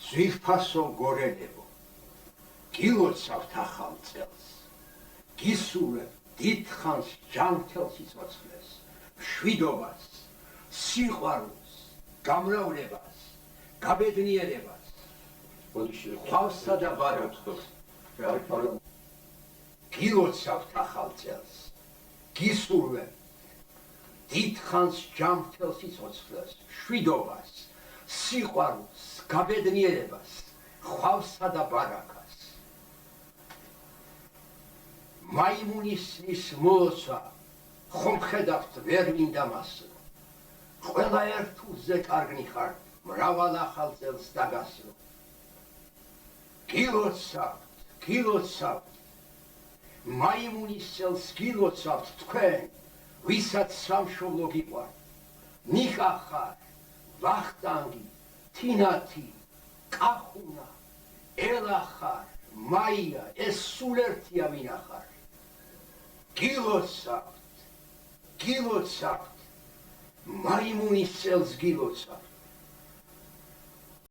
ზვირფასო გორენებო, გილოცავთ ახალ წელს, გისურვებ დიდხანს ჯანმრთელ სიცოცხლეს, მშვიდობას, სიყვარულს, გამრავლებას, გაბედნიერებას, ხვალსა და ბარათს. გილოცავთ ახალ წელს, გისურვებ დიდხანს ჯანმრთელ სიცოცხლეს, მშვიდობას, სიყვარულს, გაბედნიერებას, ხვალსა და ბარაქას. მაიმუნისის მოლოცვა ხომ ხედავთ ვერ მინდა მასო, ყველა ერთულზე კარგნი ხარ, მრავალ ახალ წელს დაგასრო. გილოცავთ, გილოცავთ, მაიმუნის წელს გილოცავთ თქვენ, ვისაც სამშობლო გიყვართ, ნიკა ხარ, ვახტანგი, თინათი, კახუნა, ელა ხარ, მაია, ეს სულ ერთია ვინა ხარ. გილოცავთ, გილოცავთ, მაიმუნის წელს გილოცავთ.